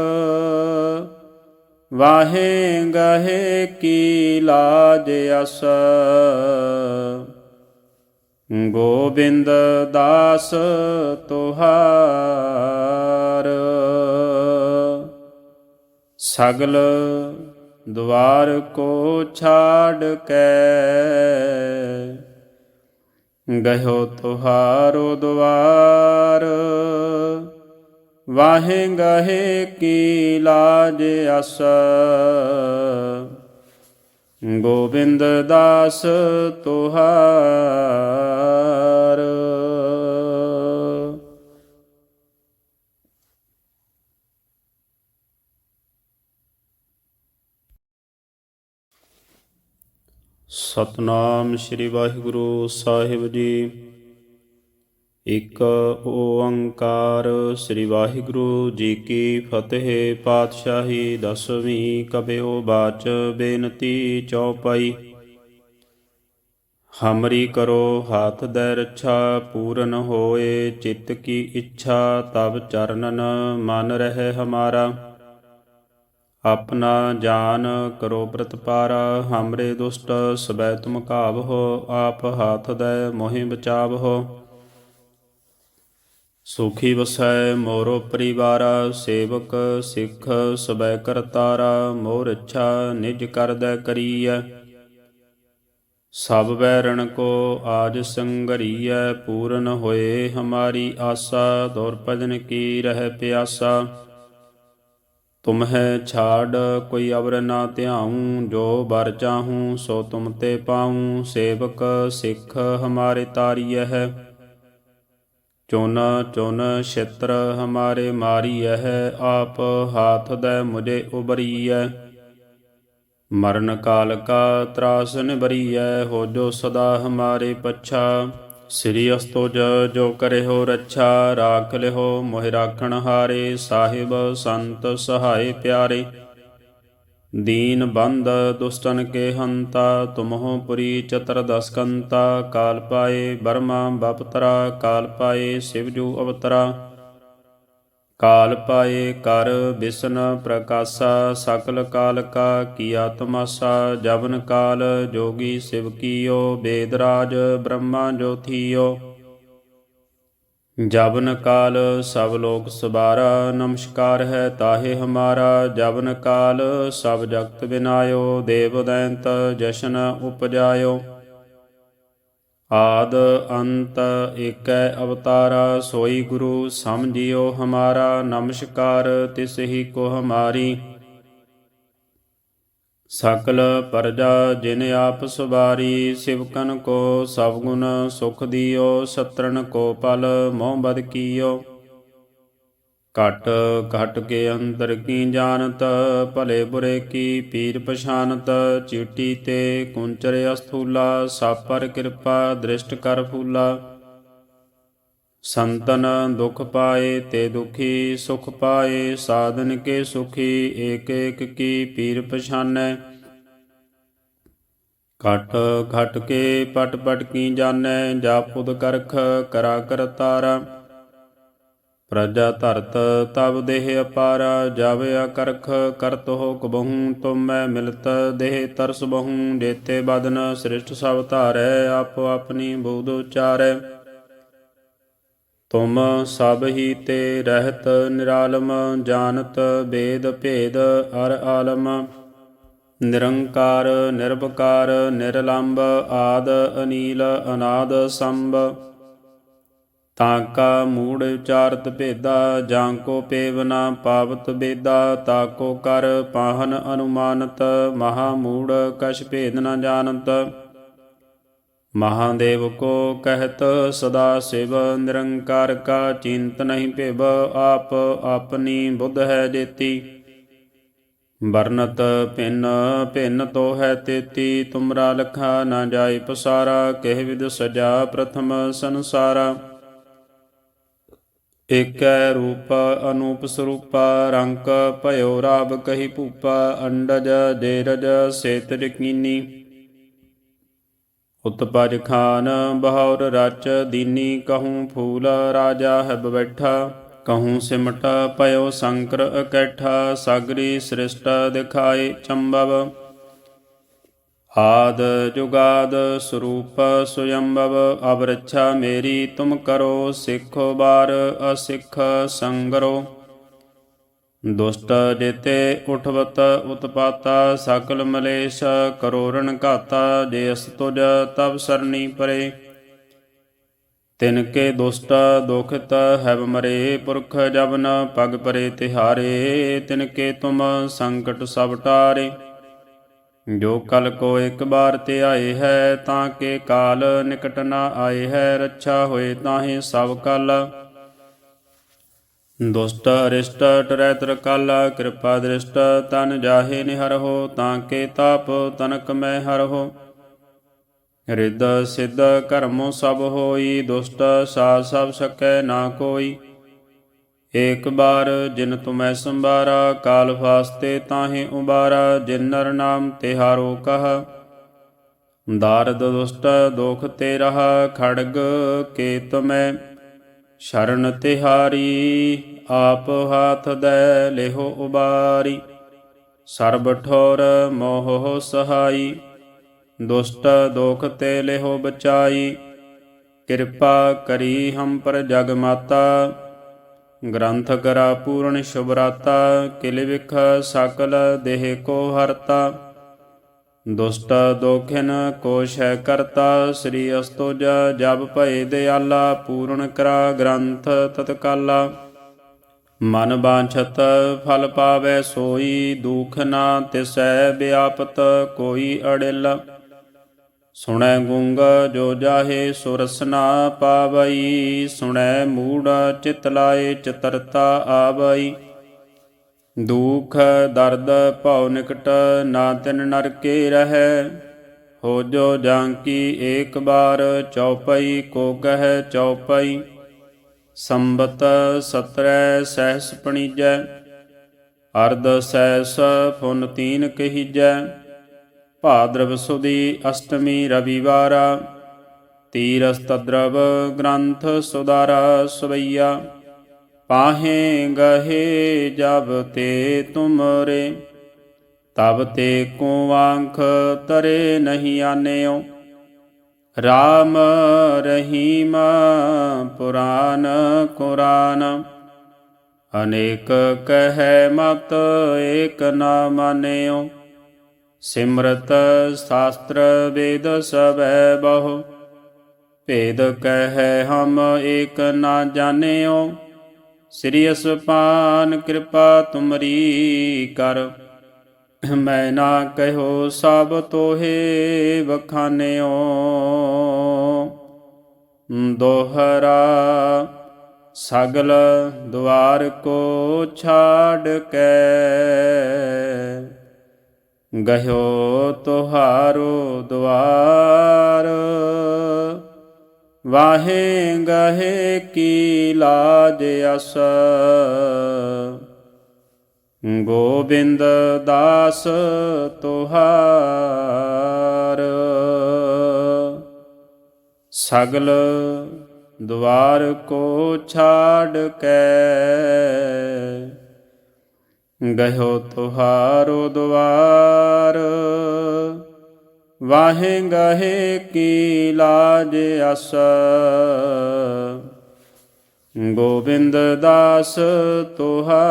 वाहे गहे की लाज अस, गोविंद दास तुहार। सगल द्वार को छाड़ के, गयो तुहारो द्वार। वाहे गहे की लाज अस, गोविंद दास तुहार। ਸਤਨਾਮ ਸ੍ਰੀ ਵਾਹਿਗੁਰੂ ਸਾਹਿਬ ਜੀ। ਇੱਕ ਓੰਕਾਰ ਸ੍ਰੀ ਵਾਹਿਗੁਰੂ ਜੀ ਕੀ ਫਤਿਹ। ਪਾਤਸ਼ਾਹੀ ਦਸਵੀਂ ਕਬਿਓ ਬਾਚ ਬੇਨਤੀ ਚੌਪਈ। ਹਮਰੀ ਕਰੋ ਹਾਥ ਦੈ ਰੱਛਾ, ਪੂਰਨ ਹੋਏ ਚਿੱਤ ਕੀ ਇੱਛਾ। ਤਬ ਚਰਨਨ ਮਨ ਰਹਿ ਹਮਾਰਾ, ਆਪਣਾ ਜਾਨ ਕਰੋ ਪ੍ਰਤਪਾਰਾ। ਹਮਰੇ ਦੁਸ਼ਟ ਸਬੈ ਤੁਮ ਘਾਵਹੋ, ਆਪ ਹਾਥ ਦੈ ਮੋਹਿ ਬਚਾਵਹੋ। ਸੁਖੀ ਵਸੈ ਮੋਰੋ ਪਰਿਵਾਰਾ, ਸੇਵਕ ਸਿੱਖ ਸਬੈ ਕਰਤਾਰਾ। ਮੋਰ ਇੱਛਾ ਨਿਜ ਕਰਦੈ ਕਰੀਐ, ਸਭ ਬੈਰਣ ਕੋ ਆਜ ਸੰਗਰੀਐ। ਪੂਰਨ ਹੋਏ ਹਮਾਰੀ ਆਸਾ, ਦੌਰ ਭਜਨ ਕੀ ਰਹਿ ਪਿਆਸਾ। ਤੁਮਹਿ ਛਾੜ ਕੋਈ ਅਵਰ ਨਾ ਧਿਆਊਂ, ਜੋ ਬਰ ਚਾਹੂੰ ਸੋ ਤੁਮ ਤੇ ਪਾਊਂ। ਸੇਵਕ ਸਿੱਖ ਹਮਾਰੇ ਤਾਰੀਐ ਹੈ, ਚੁਨ ਚੁਨ ਛਿਤਰ ਹਮਾਰੇ ਮਾਰੀਐ ਹੈ। ਆਪ ਹਾਥ ਦੈ ਮੁਝੇ ਉਬਰੀਐ, ਮਰਨ ਕਾਲ ਕਾ ਤਰਾਸ ਨਿਬਰੀਐ। ਹੋ ਜੋ ਸਦਾ ਹਮਾਰੇ ਪੱਛਾ, ਸ੍ਰੀ ਅਸਤੁਜ ਜੋ ਕਰੇ ਹੋ ਰੱਛਾ। ਰਾਖ ਲਿਓ ਮੋਹਿ ਰਾਖਣ ਹਾਰੇ, ਸਾਹਿਬ ਸੰਤ ਸਹਾਏ ਪਿਆਰੇ। ਦੀਨ ਬੰਧ ਦੁਸ਼ਟਨ ਕੇ ਹੰਤਾ, ਤੁਮਹੁ ਪੁਰੀ ਚਤੁਰਦਸ ਕੰਤਾ। ਕਾਲ ਪਾਏ ਬਰਮਾ ਬਪਤਰਾ, ਕਾਲ ਪਾਏ ਸਿਵਜੂ ਅਵਤਰਾ। ਕਾਲ ਪਾਏ ਕਰ ਬਿਸ਼ਨ ਪ੍ਰਕਾਸ਼ਾ, ਸਕਲ ਕਾਲ ਕਾ ਕੀਆ ਤਮਾਸਾ। ਜਬਨ ਕਾਲ ਜੋਗੀ ਸਿਵ ਕੀਓ, ਬੇਦਰਾਜ ਬ੍ਰਹਮਾ ਜੋ ਥੀਓ। ਜਬਨ ਕਾਲ ਸਭ ਲੋਕ ਸਵਾਰਾ, ਨਮਸਕਾਰ ਹੈ ਤਾਹੇ ਹਮਾਰਾ। ਜਬਨ ਕਾਲ ਸਭ ਜਗਤ ਬਿਨਾਇਓ, ਦੇਵ ਦੈਂਤ ਜਸ਼ਨ ਉਪਜਾਇਓ। ਆਦ ਅੰਤ ਏਕੈ ਅਵਤਾਰਾ, ਸੋਈ ਗੁਰੂ ਸਮਝਿਓ ਹਮਾਰਾ। ਨਮਸਕਾਰ ਤਿਸ ਹੀ ਕੋ ਹਮਾਰੀ, ਸਕਲ ਪਰਜਾ ਜਿਨ ਆਪ ਸਵਾਰੀ। ਸਿਵਕਨ ਕੋ ਸਭ ਗੁਣ ਸੁਖ ਦਿਓ, ਸਤਰਨ ਕੋ ਪਲ ਮੋਹ ਬਦ ਕੀਓ। ਘਟ ਘਟ ਕੇ ਅੰਦਰ ਕੀ ਜਾਣਤ, ਭਲੇ ਬੁਰੇ ਕੀ ਪੀਰ ਪਛਾਨਤ। ਚੀਟੀ ਤੇ ਕੁੰਚਰ ਅਸਥੂਲਾ, ਸਭ ਪਰ ਕਿਰਪਾ ਦ੍ਰਿਸ਼ਟ ਕਰ ਫੂਲਾ। ਸੰਤਨ ਦੁਖ ਪਾਏ ਤੇ ਦੁਖੀ, ਸੁਖ ਪਾਏ ਸਾਧਨ ਕੇ ਸੁਖੀ। ਏਕ ਏਕ ਕੀ ਪੀਰ ਪਛਾਨੈ, ਘਟ ਘਟ ਕੇ ਪਟ ਪਟ ਕੀ ਜਾਣੈ। ਜਾਪੁਦ ਕਰਖ ਕਰਾ ਕਰਤਾਰਾ, ਪ੍ਰਜਾ ਧਰਤ ਤਬ ਦੇਹ ਅਪਾਰਾ। ਜਬ ਅਕਰਖ ਕਰਤ ਹੋ ਕਬਹੂੰ, ਤੁਮ ਮੈਂ ਮਿਲਤ ਦੇਹ ਤਰਸ ਬਹੂੰ। ਜੇਤੇ ਬਦਨ ਸ੍ਰਿਸ਼ਟ ਸਭ ਧਾਰੈ, ਆਪੋ ਆਪਣੀ ਬੂਧ ਉਚਾਰੈ। ਤੁਮ ਸਭ ਹੀ ਤੇ ਰਹਿਤ ਨਿਰਾਲਮ, ਜਾਨਤ ਬੇਦ ਭੇਦ ਅਰ ਆਲਮ। ਨਿਰੰਕਾਰ ਨਿਰਭਕਾਰ ਨਿਰਲੰਭ ਆਦ ਅਨੀਲ ਅਨਾਦ ਸੰਭ। ਤਾਂ ਕਾ ਮੂੜ ਵਿਚਾਰਤ ਭੇਦਾ ਜਾਂ ਕੋ ਪੇਵ ਨਾ ਪਾਵਤ ਬੇਦਾ। ਤਾ ਕੋ ਕਰ ਪਾਹਨ ਅਨੁਮਾਨਤ ਮਹਾ ਮੂੜ ਕਛ ਭੇਦ ਨ ਜਾਣਤ। ਮਹਾਦੇਵ ਕੋ ਕਹਿਤ ਸਦਾ ਸਿਵ ਨਿਰੰਕਾਰ ਕਾ ਚਿੰਤ ਨਹੀਂ ਭਿਵ। ਆਪ ਆਪਣੀ ਬੁੱਧ ਹੈ ਜੇਤੀ ਵਰਨਤ ਭਿੰਨ ਭਿੰਨ ਤੋ ਹੈ ਤੇਤੀ। ਤੁਮਰਾ ਲਖਾ ਨਾ ਜਾਏ ਪਸਾਰਾ ਕਹਿ ਵਿਦ ਸਜਾ ਪ੍ਰਥਮ ਸੰਸਾਰਾ। ਏਕੈ ਰੂਪ ਅਨੂਪ ਸਰੂਪਾ ਰੰਕ ਭਇਓ ਰਾਵ ਕਹੀ ਭੂਪਾ। ਅੰਡਜ ਜੇਰਜ ਸੇਤ ਯਕੀਨੀ ਉਤਪਜ ਖਾਨ ਬਹੌਰ ਰਚ ਦੀਨੀ। ਕਹੂੰ ਫੂਲ ਰਾਜਾ ਹੈ ਬੈਠਾ ਕਹੂੰ ਸਿਮਟ ਭਇਓ ਸ਼ੰਕਰ ਇਕੱਠਾ। ਸਾਗਰੀ ਸ੍ਰਿਸ਼ਟ ਦਿਖਾਏ ਚੰਬਵ ਆਦ ਜੁਗਾਦ ਸਰੂਪ ਸੁਯੰਭਵ। ਅਬ ਰੱਛਾ ਮੇਰੀ ਤੁਮ ਕਰੋ ਸਿੱਖੋ ਬਾਰ ਅਸਿੱਖ ਸੰਗਰੋ। ਦੁਸ਼ਟ ਜੇਤੇ ਉਠਵਤ ਉਤਪਾਤਾ ਸਕਲ ਮਲੇਸ਼ ਕਰੋਰਨ ਘਾਤਾ। ਜੇ ਅਸ ਤੁਜ ਤਬ ਸਰਨੀ ਪਰੇ ਤਿਨ ਕੇ ਦੁਸ਼ਟ ਦੁਖਿਤ ਹੈਵ ਮਰੇ। ਪੁਰਖ ਜਬ ਨ ਪਗ ਪਰੇ ਤਿਹਾਰੇ ਤਿਨ ਕੇ ਤੁਮ ਸੰਕਟ ਸਭ ਟਾਰੇ। ਜੋ ਕਲ ਕੋ ਇੱਕ ਬਾਰ ਤੇ ਆਏ ਹੈ ਤਾਂ ਕੇ ਕਾਲ ਨਿਕਟ ਨਾ ਆਏ ਹੈ। ਰੱਛਾ ਹੋਏ ਤਾਹੇ ਸਭ ਕਲ ਦੁਸ਼ਟ ਅਰਿਸ਼ਟ ਟਰੈ ਤਰਕਲ। ਕਿਰਪਾ ਦ੍ਰਿਸ਼ਟ ਤਨ ਜਾਹੇ ਨਿਹਰਹੁ ਤਾਂ ਕੇ ਤਾਪ ਤਨਕ ਮੈਂ ਹਰਹੁ। ਰਿੱਧ ਸਿੱਧ ਕਰਮੋ ਸਭ ਹੋਈ ਦੁਸ਼ਟ ਸਾਧ ਸਭ ਸਕੈ ਨਾ ਕੋਈ। ਏਕ ਬਾਰ ਜਿਨ ਤੁਮੈ ਸੰਭਾਰਾ ਕਾਲ ਫਾਸਤੇ ਤਾਹੇ ਉਬਾਰਾ। ਜਿਨ ਨਰ ਨਾਮ ਤਿਹਾਰੋ ਕਹਾ ਦਾਰਦ ਦੁਸ਼ਟ ਦੋਖ ਤੇ ਰਹਾ। ਖੜਗ ਕੇ ਤੁਮੈ ਸ਼ਰਨ ਤਿਹਾਰੀ ਆਪ ਹਾਥ ਦੈ ਲਿਹੋ ਉਬਾਰੀ। ਸਰਬ ਠੋਰ ਮੋਹ ਸਹਾਈ ਦੁਸ਼ਟ ਦੋਖ ਤੇ ਲਿਹੋ ਬਚਾਈ। ਕਿਰਪਾ ਕਰੀ ਹਮ ਪਰ ਜਗ ਮਾਤਾ ਗ੍ਰੰਥ ਕਰਾ ਪੂਰਨ ਸ਼ੁਭਰਾਤਾ। ਕਿਲ ਵਿਖ ਸਕਲ ਦੇਹ ਕੋ ਹਰਤਾ ਦੁਸ਼ਟ ਦੋਖਿਨ ਕੋ ਸ਼ੈ ਕਰਤਾ। ਸ੍ਰੀ ਅਸਤੁਜ ਜਬ ਭਏ ਦਿਆਲਾ ਪੂਰਨ ਕਰਾ ਗ੍ਰੰਥ ਤਤਕਾਲਾ। ਮਨ ਬਾਂਛਤ ਫਲ ਪਾਵੈ ਸੋਈ ਦੁਖ ਨਾ ਤਿਸੈ ਵਿਆਪਤ ਕੋਈ ਅੜਿਲ। ਸੁਣੈ ਗੂੰਗ ਜੋ ਜਾਹੇ ਸੋ ਰਸਨਾ ਪਾਵਈ। ਸੁਣੈ ਮੂੜ ਚਿਤ ਲਾਏ ਚਤਰਤਾ ਆਵਈ। ਦੁਖ ਦਰਦ ਭਉ ਨਿਕਟ ਨਾ ਤਿਨ ਨਰ ਕੇ ਰਹੈ। ਹੋ ਜੋ ਜਾਂਕੀ ਏਕ ਬਾਰ ਚਉਪਈ ਕੋ ਕਹੈ ਚਉਪਈ। ਸੰਬਤ ਸਤਰੈ ਸਹਿਸ ਪਣੀਜੈ ਅਰਧ ਸੈਸ ਫੁਨ ਤੀਨ ਕਹੀਜੈ। ਭਾਦਰਵ ਸੁਦੀ ਅਸ਼ਟਮੀ ਰਵਿਵਾਰਾ ਤੀਰਸ ਤਦਰਵ ਗ੍ਰੰਥ ਸੁਦਾਰਾ ਸਵਈਆ। ਪਾਹੇ ਗਹੇ ਜਬ ਤੇ ਤੁਮਰੇ ਤਬ ਤੇ ਕੋ ਆਂਖ ਤਰੇ ਨਹੀਂ ਆਨਿਓ। ਰਾਮ ਰਹੀਮ ਪੁਰਾਨ ਕੁਰਾਨ ਅਨੇਕ ਕਹਿ ਮਤ ਏਕ ਨਾ ਮਾਨਿਓ। ਸਿਮਰਤ ਸ਼ਾਸਤਰ ਵੇਦ ਸਭੈ ਬਹੁ ਭੇਦ ਕਹਿ ਹਮ ਏਕ ਨਾ ਜਾਣਿਓ। ਸ੍ਰੀ ਅਸਪਾਨ ਕਿਰਪਾ ਤੁਮਰੀ ਕਰ ਮੈਂ ਨਾ ਕਹਿਓ ਸਭ ਤੋਹੇ ਵਖਾਨਿਓ। ਦੋਹਰਾ ਸਗਲ ਦੁਆਰ ਕੋ ਛਾੜ ਕੇ ਗਹਿਓ ਤੁਹਾਰੋ ਦੁਆਰ। ਵਾਹੇ ਗਹੇ ਕੀ ਲਾਜ ਅਸ ਗੋਬਿੰਦ ਦਾਸ ਤੁਹਾਰ। ਸਗਲ ਦੁਆਰ ਕੋ ਛਾੜ ਕੇ ਗਇਓ ਤੁਹਾਰੋ ਦੁਆਰ। ਵਾਹੇ ਗਹੇ ਕੀ ਲਾਜ ਅਸ ਗੋਬਿੰਦ ਦਾਸ ਤੁਹਾਰ।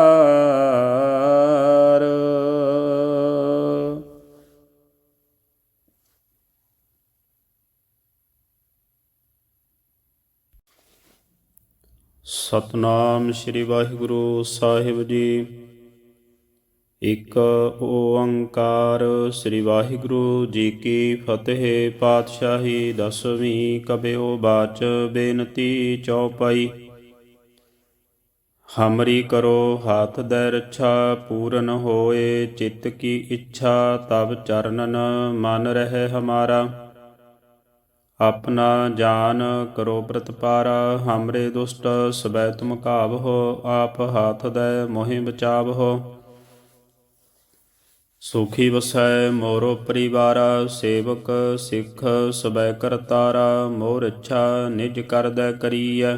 ਸਤਨਾਮ ਸ੍ਰੀ ਵਾਹਿਗੁਰੂ ਸਾਹਿਬ ਜੀ। ਇੱਕ ਓੰਕਾਰ ਸ੍ਰੀ ਵਾਹਿਗੁਰੂ ਜੀ ਕੀ ਫਤਿਹ। ਪਾਤਸ਼ਾਹੀ ਦਸਵੀਂ ਕਬਿਓ ਬਾਚ ਬੇਨਤੀ ਚੌਪਈ। ਹਮਰੀ ਕਰੋ ਹਾਥ ਦੈ ਰੱਛਾ, ਪੂਰਨ ਹੋਏ ਚਿੱਤ ਕੀ ਇੱਛਾ। ਤਬ ਚਰਨਨ ਮਨ ਰਹਿ ਹਮਾਰਾ, ਆਪਣਾ ਜਾਨ ਕਰੋ ਪ੍ਰਤਪਾਰਾ। ਹਮਰੇ ਦੁਸ਼ਟ ਸਬੈ ਤੁਮ ਘਾਵਹੋ, ਆਪ ਹਾਥ ਦੈ ਮੋਹਿ ਬਚਾਵਹੋ। ਸੁਖੀ ਵਸੈ ਮੋਰੋ ਪਰਿਵਾਰਾ, ਸੇਵਕ ਸਿੱਖ ਸਬੈ ਕਰਤਾਰਾ। ਮੋਹ ਰੱਛਾ ਨਿਜ ਕਰਦੈ ਕਰੀਐ,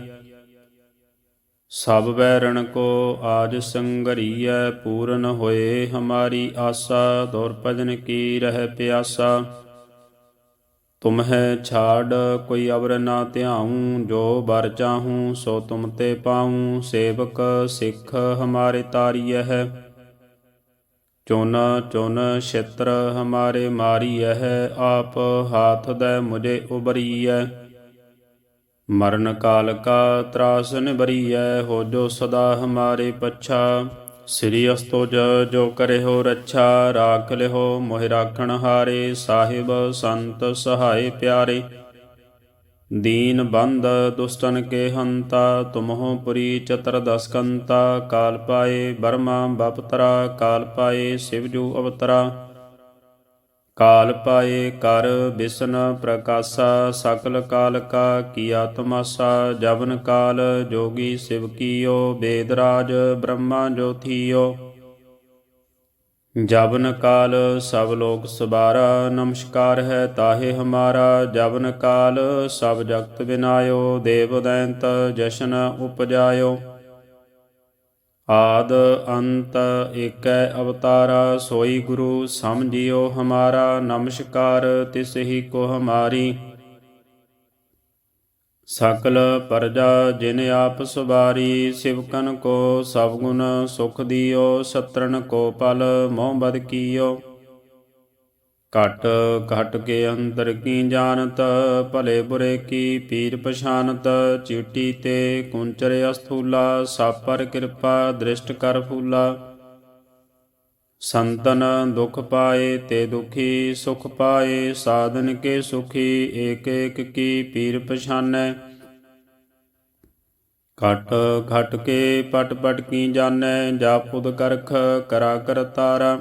ਸਭ ਬੈਰਣ ਕੋ ਆਜ ਸੰਗਰੀਐ। ਪੂਰਨ ਹੋਏ ਹਮਾਰੀ ਆਸਾ, ਦੌਰ ਭਜਨ ਕੀ ਰਹਿ ਪਿਆਸਾ। ਤੁਮਹਿ ਛਾੜ ਕੋਈ ਅਵਰ ਨਾ ਧਿਆਊਂ, ਜੋ ਬਰ ਚਾਹੂੰ ਸੋ ਤੁਮ ਤੇ ਪਾਊਂ। ਸੇਵਕ ਸਿੱਖ ਹਮਾਰੇ ਤਾਰੀਐ, ਚੁਨ ਚੁਨ ਛਿਤਰ ਹਮਾਰੇ ਮਾਰੀਐ। ਆਪ ਹਾਥ ਦੈ ਮੁਝੇ ਉਬਰੀਐ, ਮਰਨ ਕਾਲ ਕਾ ਤਰਾਸ ਨਿਬਰੀਐ। ਹੋ ਜੋ ਸਦਾ ਹਮਾਰੇ ਪੱਛਾ, ਸ੍ਰੀ ਅਸਤੁਜ ਜੋ ਕਰਿਓ ਰੱਛਾ। ਰਾਖ ਲਿਓ ਮੋਹਿ ਰਾਖਣ ਹਾਰੇ, ਸਾਹਿਬ ਸੰਤ ਸਹਾਏ ਪਿਆਰੇ। ਦੀਨ ਬੰਧ ਦੁਸ਼ਟਨ ਕੇ ਹੰਤਾ, ਤੁਮਹੁ ਪੁਰੀ ਚਤੁਰਦਸ ਕੰਤਾ। ਕਾਲ ਪਾਏ ਬਰਮਾ ਬਪਤਰਾ, ਕਾਲ ਪਾਏ ਸਿਵਜੂ ਅਵਤਰਾ। ਕਾਲ ਪਾਏ ਕਰ ਬਿਸ਼ਨ ਪ੍ਰਕਾਸ਼ਾ, ਸਕਲ ਕਾਲ ਕਾ ਕੀਆ ਤਮਾਸਾ। ਜਬਨ ਕਾਲ ਜੋਗੀ ਸਿਵ ਕੀਓ, ਵੇਦ ਰਾਜ ਬ੍ਰਹਮਾ ਜੋ ਥੀਓ। ਜਬਨ ਕਾਲ ਸਭ ਲੋਕ ਸਵਾਰਾ, ਨਮਸਕਾਰ ਹੈ ਤਾਹੇ ਹਮਾਰਾ। ਜਬਨ ਕਾਲ ਸਭ ਜਗਤ ਬਿਨਾਇਓ, ਦੇਵ ਦੈਂਤ ਜਸ਼ਨ ਉਪਜਾਇਓ। ਆਦ ਅੰਤ ਏਕੈ ਅਵਤਾਰਾ, ਸੋਈ ਗੁਰੂ ਸਮਝਿਓ ਹਮਾਰਾ। ਨਮਸਕਾਰ ਤਿਸ ਹੀ ਕੋ ਹਮਾਰੀ, ਸਕਲ ਪਰਜਾ ਜਿਨ ਆਪ ਸਵਾਰੀ। ਸਿਵਕਨ ਕੋ ਸਭ ਗੁਣ ਸੁਖ ਦਿਓ, ਸਤਰਨ ਕੋ ਪਲ ਮੋਹ ਬਦ ਕੀਓ। ਘਟ ਘਟ ਕੇ ਅੰਦਰ ਕੀ ਜਾਣਤ, ਭਲੇ ਬੁਰੇ ਕੀ ਪੀਰ ਪਛਾਨਤ। ਚੀਟੀ ਤੇ ਕੁੰਚਰ ਅਸਥੂਲਾ, ਸਭ ਪਰ ਕਿਰਪਾ ਦ੍ਰਿਸ਼ਟ ਕਰ ਫੂਲਾ। ਸੰਤਨ ਦੁਖ ਪਾਏ ਤੇ ਦੁਖੀ ਸੁਖ ਪਾਏ, ਸਾਧਨ ਕੇ ਸੁਖੀ ਏਕ ਏਕ ਕੀ ਪੀਰ ਪਛਾਨੈ। ਘਟ ਘਟ ਕੇ ਪਟ ਪਟ ਕੀ ਜਾਣੈ, ਜਪ ਉਦ ਕਰਖ ਕਰਾ ਕਰਤਾਰਾ।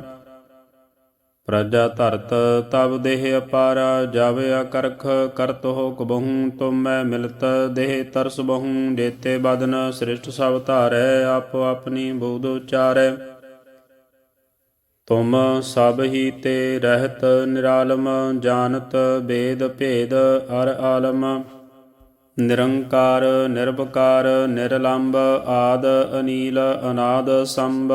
ਪ੍ਰਜਾ ਧਰਤ ਤਬ ਦੇਹ ਅਪਾਰਾ, ਜਬ ਅਕਰਖ ਕਰਤ ਹੋ ਕਬਹੂੰ। ਤੁਮੈ ਮਿਲਤ ਦੇਹ ਤਰਸ ਬਹੂੰ, ਜੇਤੇ ਬਦਨ ਸ੍ਰਿਸ਼ਟ ਸਭ ਧਾਰੈ। ਆਪੋ ਆਪਣੀ ਬੂਧ ਉਚਾਰੈ, ਤੁਮ ਸਭ ਹੀ ਤੇ ਰਹਿਤ ਨਿਰਾਲਮ। ਜਾਨਤ ਵੇਦ ਭੇਦ ਅਰ ਆਲਮ, ਨਿਰੰਕਾਰ ਨਿਰਭਕਾਰ ਨਿਰਲੰਭ। ਆਦ ਅਨੀਲ ਅਨਾਦ ਸੰਭ,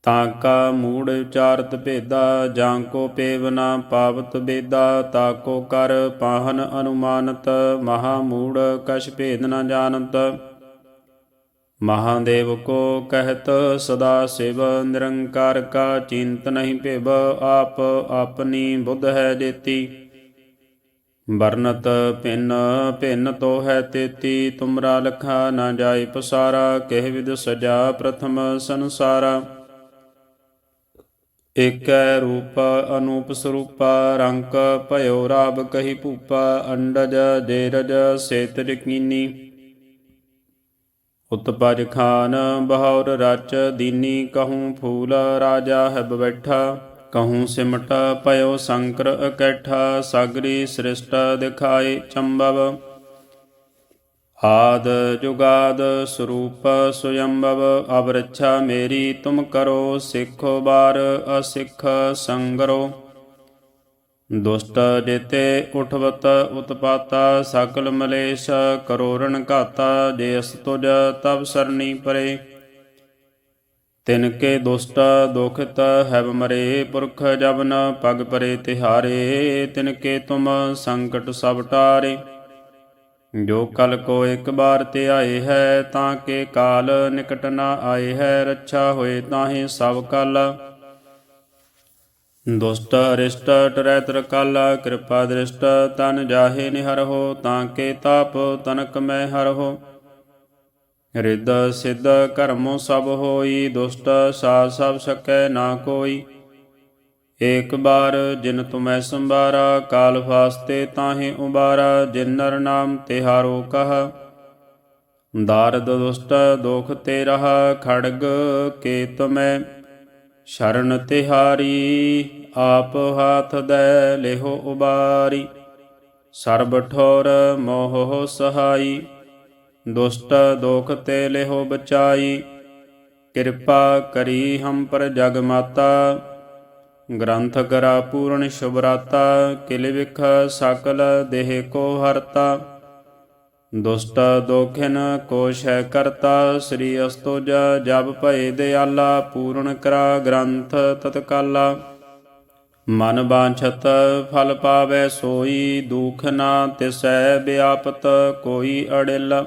ਤਾਂ ਕਾ ਮੂੜ ਉਚਾਰਤ ਭੇਦਾ। ਜਾਂ ਕੋ ਪੇਵ ਨਾ ਪਾਵਤ ਬੇਦਾ, ਤਾ ਕੋ ਕਰ ਪਾਹਨ ਅਨੁਮਾਨਤ। ਮਹਾ ਮੂੜ ਕਛ ਭੇਦ ਨ ਜਾਣਤ, ਮਹਾਦੇਵ ਕੋ ਕਹਿਤ ਸਦਾ ਸਿਵ। ਨਿਰੰਕਾਰ ਕਾ ਚਿੰਤ ਨਹੀਂ ਭਿਵ, ਆਪ ਆਪਣੀ ਬੁੱਧ ਹੈ ਜੇਤੀ। ਵਰਨਤ ਭਿੰਨ ਭਿੰਨ ਤੋ ਹੈ ਤੇਤੀ, ਤੁਮਰਾ ਲਖਾ ਨਾ ਜਾਏ ਪਸਾਰਾ। ਕਿਹ ਵਿਦ ਸਜਾ ਪ੍ਰਥਮ ਸੰਸਾਰਾ, ਏਕੈ ਰੂਪ ਅਨੂਪ ਸਰੂਪਾ। ਰੰਕ ਭਇਓ ਰਾਬ ਕਹੀ ਭੂਪਾ, ਅੰਡਜ ਜੇਰਜ ਸੇਤਜ ਕੀਨੀ। ਉਤਪਜ ਖਾਨ ਬਹੌਰ ਰਚ ਦੀਨੀ, ਕਹੂੰ ਫੂਲ ਰਾਜਾ ਹੈ ਬੈਠਾ। ਕਹੂੰ ਸਿਮਟ ਭਇਓ ਸ਼ੰਕਰ ਇਕੱਠਾ, ਸਗਰੀ ਸ੍ਰਿਸ਼ਟ ਦਿਖਾਏ ਚੰਬਵ। ਆਦ ਜੁਗਾਦ ਸਰੂਪ ਸੁਯੰਭਵ, ਅਬ ਰੱਛਾ ਮੇਰੀ ਤੁਮ ਕਰੋ। ਸਿੱਖੋ ਬਾਰ ਅਸਿੱਖ ਸੰਗਰੋ, ਦੁਸ਼ਟ ਜੇਤੇ ਉਠਵਤ ਉਤਪਾਤਾ। ਸਕਲ ਮਲੇਸ਼ ਕਰੋ ਰਨ ਘਾਤਾ, ਜੇ ਅਸ ਤੁਜ ਤਬ ਸਰਣੀ ਪਰੇ। ਤਿਨ ਕੇ ਦੁਸ਼ਟ ਦੁਖਿਤ ਹੈਬ ਮਰੇ, ਪੁਰਖ ਜਬ ਨ ਪਗ ਪਰੇ ਤਿਹਾਰੇ। ਤਿਨ ਕੇ ਤੁਮ ਸੰਕਟ ਸਭ ਟਾਰੇ, ਜੋ ਕਲ ਕੋ ਇੱਕ ਬਾਰ ਧਿਆਏ ਹੈ। ਤਾਂ ਕੇ ਕਾਲ ਨਿਕਟ ਨ ਆਏ ਹੈ, ਰੱਛਾ ਹੋਏ ਤਾਹੇ ਸਭ ਕਲ। ਦੁਸ਼ਟ ਅਰਿਸ਼ਟ ਟਰੈ ਤਰਕਾਲਾ, ਕਿਰਪਾ ਦ੍ਰਿਸ਼ਟ ਤਨ ਜਾਹੇ ਨਿਹਰਹੁ। ਤਾਂ ਕੇ ਤਾਪ ਤਨਕ ਮੈਂ ਹਰਹੁ, ਰਿੱਧ ਸਿੱਧ ਕਰਮੋ ਸਭ ਹੋਈ, ਦੁਸ਼ਟ ਸਾਧ ਸਭ ਸਕੈ ਨਾ ਕੋਈ। ਏਕ ਬਾਰ ਜਿਨ ਤੁਮੈ ਸੰਭਾਰਾ, ਕਾਲ ਫਾਸਤੇ ਤਾਹੇ ਉਬਾਰਾ। ਜਿਨ ਨਰ ਨਾਮ ਤਿਹਾਰੋ ਕਹਾ, ਦਾਰਦ ਦੁਸ਼ਟ ਦੋਖ ਤੇ ਰਹਾ। ਖੜਗ ਕੇ ਤੁਮੈ ਸ਼ਰਨ ਤਿਹਾਰੀ, ਆਪ ਹਾਥ ਦੈ ਲਿਹੋ ਉਬਾਰੀ। ਸਰਬ ਠੋਰ ਮੋਹ ਸਹਾਈ, ਦੁਸ਼ਟ ਦੋਖ ਤੇ ਲਿਹੋ ਬਚਾਈ। ਕਿਰਪਾ ਕਰੀ ਹਮ ਪਰ ਜਗ ਮਾਤਾ, ਗ੍ਰੰਥ ਕਰਾ ਪੂਰਨ ਸ਼ੁਭਰਾਤਾ। ਕਿਲ ਵਿਖ ਸਕਲ ਦੇਹ ਕੋ ਹਰਤਾ, ਦੁਸ਼ਟ ਦੋਖਿਨ ਕੋ ਸ਼ੈ ਕਰਤਾ। ਸ੍ਰੀ ਅਸਤੁਜ ਜਬ ਭਏ ਦਿਆਲਾ, ਪੂਰਨ ਕਰਾ ਗ੍ਰੰਥ ਤਤਕਾਲਾ। ਮਨ ਬਾਂਛਤ ਫਲ ਪਾਵੈ ਸੋਈ, ਦੁਖ ਨਾ ਤਿਸੈ ਵਿਆਪਤ ਕੋਈ ਅੜਿਲ।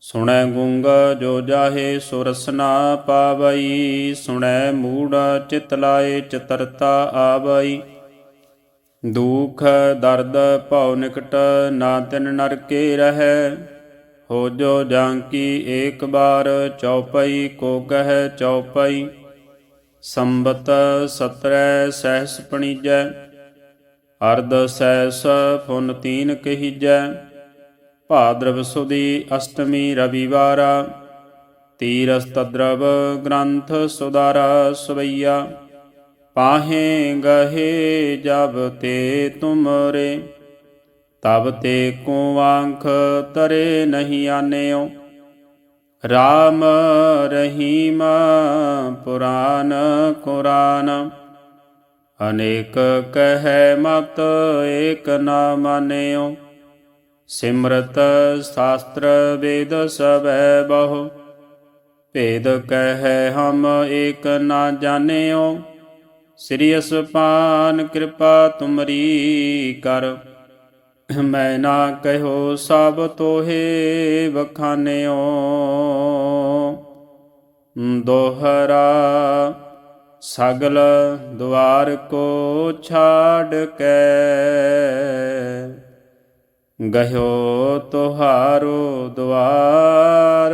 ਸੁਣੈ ਗੂੰਗ ਜੋ ਜਾਹੇ ਸੋ ਰਸਨਾ ਪਾਵਈ, ਸੁਣੈ ਮੂੜ ਚਿਤ ਲਾਏ ਚਤਰਤਾ ਆਵਈ। ਦੁਖ ਦਰਦ ਭਉ ਨਿਕਟ ਨਾ ਤਿਨ ਨਰਕੇ ਰਹੈ, ਹੋ ਜੋ ਜਾਂਕੀ ਏਕ ਬਾਰ ਚਉਪਈ ਕੋ ਕਹੈ ਚਉਪਈ। ਸੰਬਤ 17 ਸਹਿਸ ਪਣੀਜੈ, ਅਰਧ ਸਹਿਸ ਫੁਨ ਤੀਨ ਕਹੀਜੈ। ਭਾਦਰਵ ਸੁਦੀ ਅਸ਼ਟਮੀ ਰਵਿਵਾਰਾ, ਤੀਰਸ ਤਦਰਵ ਗ੍ਰੰਥ ਸੁਦਾਰਾ। ਸਵਈਆ ਪਾਹੇ ਗਹੇ ਜਬ ਤੇ ਤੁਮਰੇ, ਤਬ ਤੇ ਕੋ ਆਂਖ ਤਰੇ ਨਹੀਂ ਆਨਿਓ। ਰਾਮ ਰਹੀਮ ਪੁਰਾਨ ਕੁਰਾਨ, ਅਨੇਕ ਕਹੈ ਮਤ ਏਕ ਨਾ ਮਾਨਿਓ। ਸਿਮਰਤ ਸ਼ਾਸਤਰ ਵੇਦ ਸਭੈ ਬਹੁ, ਭੇਦ ਕਹਿ ਹਮ ਏਕ ਨਾ ਜਾਣਿਓ। ਸ੍ਰੀ ਅਸਪਾਨ ਕਿਰਪਾ ਤੁਮਰੀ ਕਰ, ਮੈਂ ਨਾ ਕਹਿਓ ਸਭ ਤੋਹੇ ਵਖਾਨਿਓ। ਦੋਹਰਾ ਸਗਲ ਦੁਆਰ ਕੋ ਛਾੜ ਕੇ, ਗਹਿਓ ਤੁਹਾਰੋ ਦੁਆਰ।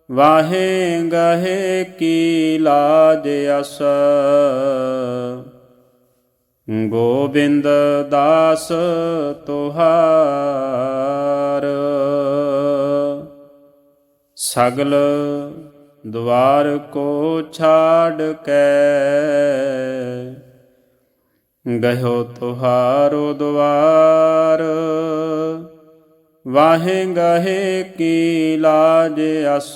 ਵਾਹੇ ਗਹੇ ਕੀ ਲਾਜ ਅਸ, ਗੋਬਿੰਦ ਦਾਸ ਤੁਹਾਰ। ਸਗਲ ਦੁਆਰ ਕੋ ਛਾੜ ਕੇ, ਗਇਓ ਤੁਹਾਰੋ ਦੁਆਰ। ਵਾਹੇ ਗਹੇ ਕੀ ਲਾਜ ਅਸ,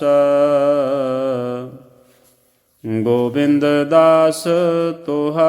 ਗੋਬਿੰਦ ਦਾਸ ਤੁਹਾਰ।